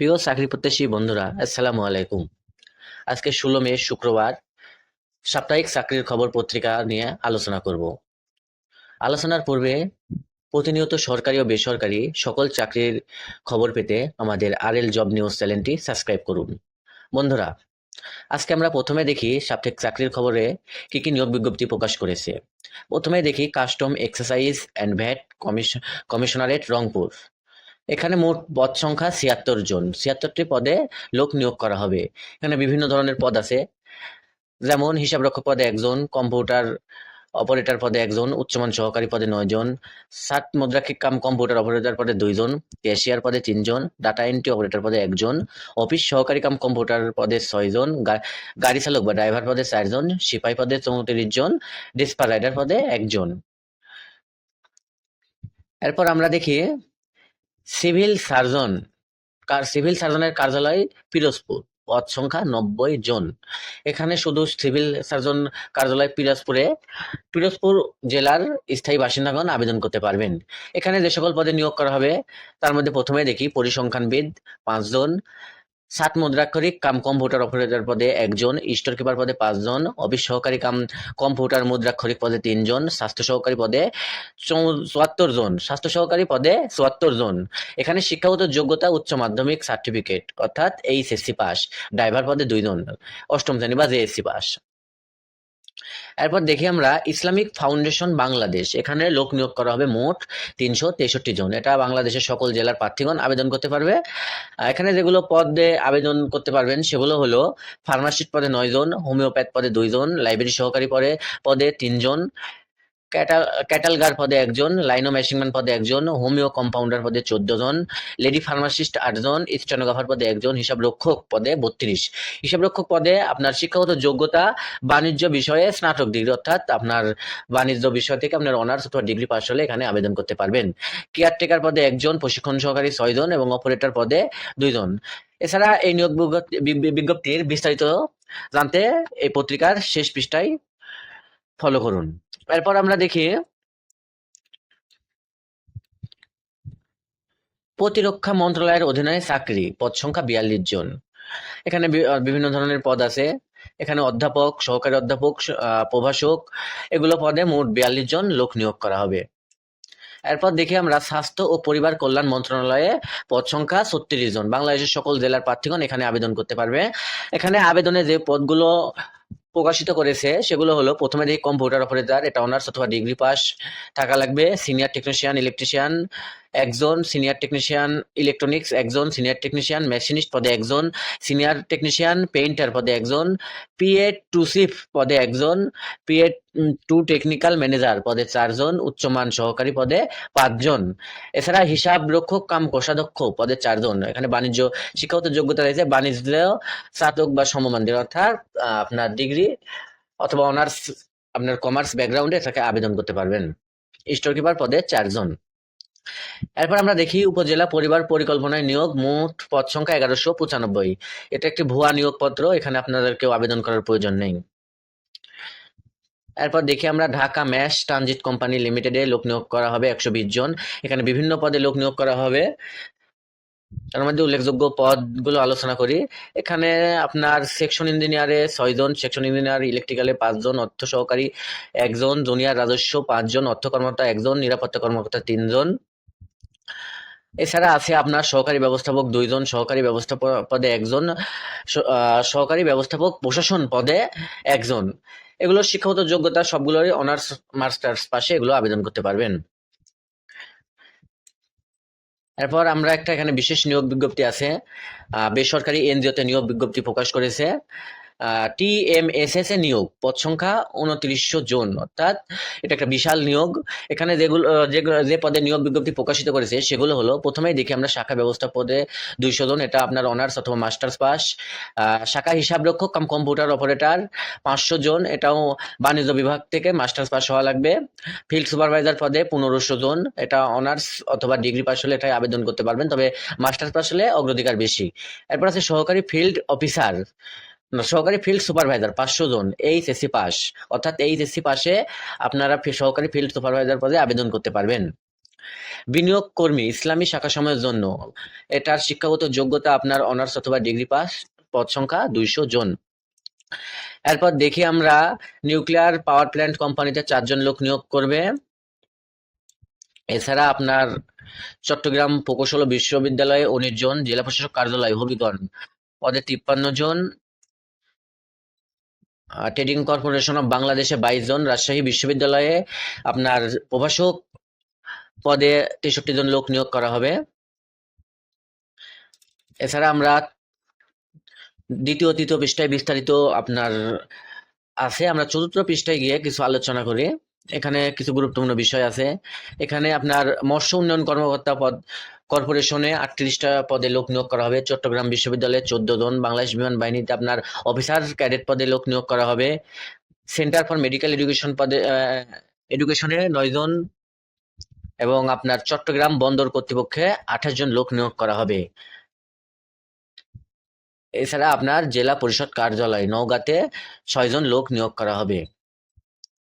প্রিয় চাকরি প্রত্যাশী বন্ধুরা, আসসালামু আলাইকুম। আজকে 16 মে শুক্রবার সাপ্তাহিক চাকরির খবর পত্রিকা নিয়ে আলোচনা করব। আলোচনার পূর্বে প্রতিনিয়ত সরকারি ও বেসরকারি সকল চাকরির খবর পেতে আমাদের আরএল জব নিউজ চ্যানেলটি সাবস্ক্রাইব করুন। বন্ধুরা, আজকে আমরা প্রথমে দেখি সাপ্তাহিক চাকরির খবরে কি কি নিয়োগ বিজ্ঞপ্তি প্রকাশ করেছে। প্রথমে দেখি custom excise and VAT commissionerate Rangpur. এখানে মোট পদ সংখ্যা ৭৬ জন, ৭৬টি পদে লোক নিয়োগ করা হবে। এখানে বিভিন্ন ধরনের পদ আছে, যেমন হিসাবরক্ষক পদে একজন, কম্পিউটার অপারেটর পদে একজন, উচ্চমান সহকারী পদে ৯ জন, ষাট মুদ্রাক্ষিক কাম কম্পিউটার অপারেটর পদে ২ জন, ক্যাশিয়ার পদে ৩ জন, ডাটা এন্ট্রি অপারেটর পদে একজন, অফিস সহকারী কাম কম্পিউটার পদে ৬ জন, গাড়ি চালক বা ড্রাইভার পদে ৪ জন, সিপাহী পদে ৩৪ জন, ডিসপার রাইডার পদে একজন। এরপর আমরা দেখি সিভিল সার্জন সিভিল সার্জনের কার্যালয় পিরোজপুর, পদ সংখ্যা ৯০ জন। এখানে শুধু সিভিল সার্জন কার্যালয় পিরোজপুর জেলার স্থায়ী বাসিন্দাগণ আবেদন করতে পারবেন। এখানে যে সকল পদে নিয়োগ করা হবে তার মধ্যে প্রথমে দেখি পরিসংখ্যানবিদ ৫ জন, ষাট মুদ্রাক্ষরিক কাম কম্পিউটার অপারেটর পদে একজন, স্টোর কিপার পদে ৫ জন, অফিস সহকারী কাম কম্পিউটার মুদ্রাক্ষরিক পদে ৩ জন, স্বাস্থ্য সহকারী পদে ৭৪ জন, স্বাস্থ্য সহকারী পদে ৭৪ জন। এখানে শিক্ষাগত যোগ্যতা উচ্চ মাধ্যমিক সার্টিফিকেট অর্থাৎ এইচএসসি পাস, ড্রাইভার পদে ২ জন, অষ্টম শ্রেণী বা জেএসসি পাস। এরপর দেখি আমরা ইসলামিক ফাউন্ডেশন বাংলাদেশ। এখানে লোক নিয়োগ করা হবে মোট ৩৬৩ জন। এটা বাংলাদেশের সকল জেলার প্রার্থীগণ আবেদন করতে পারবে। এখানে যেগুলো পদে আবেদন করতে পারবেন সেগুলো হলো ফার্মাসিস্ট পদে ৯ জন, হোমিওপ্যাথ পদে ২ জন, লাইব্রেরি সহকারী পদে ৩ জন, ক্যাটালগার পদে একজন, লাইনো মেশিনম্যান পদে একজন, হোমিও কম্পাউন্ডার পদে ১৪ জন, লেডি ফার্মাসিস্ট ৮ জন, স্টেনোগ্রাফার পদে একজন, হিসাব রক্ষক পদে ৩২। হিসাব রক্ষক পদে আপনার শিক্ষাগত যোগ্যতা বাণিজ্য বিষয়ে স্নাতক ডিগ্রি, অর্থাৎ আপনার বাণিজ্য বিষয় থেকে আপনার অনার্স অথবা ডিগ্রি পাস হলে এখানে আবেদন করতে পারবেন। কেয়ারটেকার পদে একজন, প্রশিক্ষণ সহকারী ৬ জন এবং অপারেটর পদে ২ জন। এছাড়া এই নিয়োগ বিজ্ঞপ্তির বিস্তারিত জানতে এই পত্রিকার শেষ পৃষ্ঠায় ফলো করুন। এরপর আমরা দেখি প্রতিরক্ষা মন্ত্রণালয়ের অধীনে চাকরি, পদ সংখ্যা ৪২ জন। এখানে বিভিন্ন ধরনের পদ আছে। এখানে অধ্যাপক, সহকারী অধ্যাপক, প্রভাষক, এগুলো পদে মোট ৪২ জন লোক নিয়োগ করা হবে। এরপর দেখি আমরা স্বাস্থ্য ও পরিবার কল্যাণ মন্ত্রণালয়ে পদ সংখ্যা ৩৬ জন। বাংলাদেশের সকল জেলার প্রার্থীগণ এখানে আবেদন করতে পারবে। এখানে আবেদনে যে পদগুলো প্রকাশিত করেছে সেগুলো হলো, প্রথমে দেখি কম্পিউটার অপারেটর, এটা অনার্স অথবা ডিগ্রি পাস থাকা লাগবে। সিনিয়র টেকনিশিয়ান ইলেকট্রিশিয়ান একজন, সিনিয়র টেকনিশিয়ান ইলেকট্রনিক্স একজন, সিনিয়র টেকনিশিয়ান মেশিনিস্ট পদে একজন, সিনিয়র টেকনিশিয়ান পেইন্টার পদে একজন, পিএ টু শিফ পদে একজন, পিএ টু টেকনিক্যাল ম্যানেজার পদে ৪ জন, উচ্চমান সহকারী পদে ৫ জন। এছাড়া হিসাব রক্ষক কাম কোষাধ্যক্ষ পদে ৪ জন। এখানে বাণিজ্য শিক্ষাগত যোগ্যতা রয়েছে বাণিজ্য স্নাতক বা সমমানের, অর্থাৎ আপনার ডিগ্রি অথবা অনার্স, আপনার কমার্স ব্যাকগ্রাউন্ডে তাকে আবেদন করতে পারবেন। স্টোর কিপার পদে ৪ জন। এরপর আমরা দেখি উপজেলা পরিবার পরিকল্পনায় নিয়োগ, মোট পদ সংখ্যা ১১৯৫। এটা একটি ভুয়া নিয়োগপত্র, এখানে আপনাদেরকেও আবেদন করার প্রয়োজন নেই। এরপর দেখি আমরা ঢাকা ম্যাশ ট্রানজিট কোম্পানি লিমিটেডে লোক নিয়োগ করা হবে ১২০ জন। এখানে বিভিন্ন পদে লোক নিয়োগ করা হবে। তার মধ্যে উল্লেখযোগ্য পদগুলো আলোচনা করি। এখানে আপনার সেকশন ইঞ্জিনিয়ারে ৬ জন, সেকশন ইঞ্জিনিয়ার ইলেকট্রিক্যালে ৫ জন, অর্থ সহকারী একজন, জুনিয়র রাজস্ব ৫ জন, অর্থ কর্মকর্তা একজন, নিরাপত্তা কর্মকর্তা ৩ জন। এছাড়া আছে আপনার সহকারী ব্যবস্থাপক ২ জন, সহকারী ব্যবস্থাপক পদে একজন, সহকারী ব্যবস্থাপক প্রশাসন পদে একজন। এগুলো শিক্ষাগত যোগ্যতা সবগুলোরই অনার্স মাস্টার্স পাশে এগুলো আবেদন করতে পারবেন। এরপর আমরা এখানে বিশেষ নিয়োগ বিজ্ঞপ্তি আছে, বেসরকারি এনজিওতে নিয়োগ বিজ্ঞপ্তি প্রকাশ করেছে। টিএমএসএস এ নিয়োগ, পদ সংখ্যা ২৯০০ জন, অর্থাৎ এটা একটা বিশাল নিয়োগ। এখানে যে পদে নিয়োগ বিজ্ঞপ্তি প্রকাশিত করেছে সেগুলো হলো, প্রথমেই দেখি আমরা শাখা ব্যবস্থা পদে ২০০ জন, এটা আপনার অনার্স অথবা মাস্টার্স পাস। শাখা হিসাব রক্ষক কাম কম্পিউটার অপারেটর ৫০০ জন, এটাও বাণিজ্য বিভাগ থেকে মাস্টার্স পাস হওয়া লাগবে। ফিল্ড সুপারভাইজার পদে ১৫০০ জন, এটা অনার্স অথবা ডিগ্রি পাস হলে এটাই আবেদন করতে পারবেন, তবে মাস্টার্স পাস হলে অগ্রাধিকার বেশি। এরপর আছে সহকারী ফিল্ড অফিসার, সহকারী ফিল্ড সুপারভাইজার ৫০০ জন, এইচএসসি পাস, অর্থাৎ এইচএসসি পাশে আপনারা সহকারী ফিল্ড সুপারভাইজার পদে আবেদন করতে পারবেন। বিনিয়োগ কর্মী ইসলামী শাখাসমূহের জন্য এটার শিক্ষাগত যোগ্যতা আপনার অনার্স অথবা ডিগ্রি পাস, পদ সংখ্যা 200 জন। এরপর দেখি আমরা নিউক্লিয়ার পাওয়ার প্ল্যান্ট কোম্পানিতে 4 জন লোক নিয়োগ করবে। এছাড়া আপনার চট্টগ্রাম প্রকৌশল বিশ্ববিদ্যালয়ে 19 জন, জেলা প্রশাসক কার্যালয় হবিগঞ্জ পদে 53 জন, ট্রেডিং কর্পোরেশন অফ বাংলাদেশে 22 জন, রাজশাহী বিশ্ববিদ্যালয়ে আপনার প্রভাষক পদে 63 জন লোক নিয়োগ করা হবে। এছাড়া আমরা দ্বিতীয় তৃতীয় পৃষ্ঠায় বিস্তারিত আপনার আছে, আমরা চতুর্থ পৃষ্ঠায় গিয়ে কিছু আলোচনা করি। এখানে কিছু গুরুত্বপূর্ণ বিষয় আছে। এখানে আপনার মৎস্য উন্নয়ন কর্মকর্তা পদ কর্পোরেশনে 38টা পদে লোক নিয়োগ করা হবে। চট্টগ্রাম বিশ্ববিদ্যালয়ে 14 জন, বাংলাদেশ বিমান বাহিনীতে আপনার অফিসার ক্যাডেট পদে লোক নিয়োগ করা হবে। সেন্টার ফর মেডিকেল এডুকেশন পদে এডুকেশনে 9 জন এবং আপনার চট্টগ্রাম বন্দর কর্তৃপক্ষে 28 জন লোক নিয়োগ করা হবে। এছাড়া আপনার জেলা পরিষদ কার্যালয় নওগাঁতে 6 জন লোক নিয়োগ করা হবে।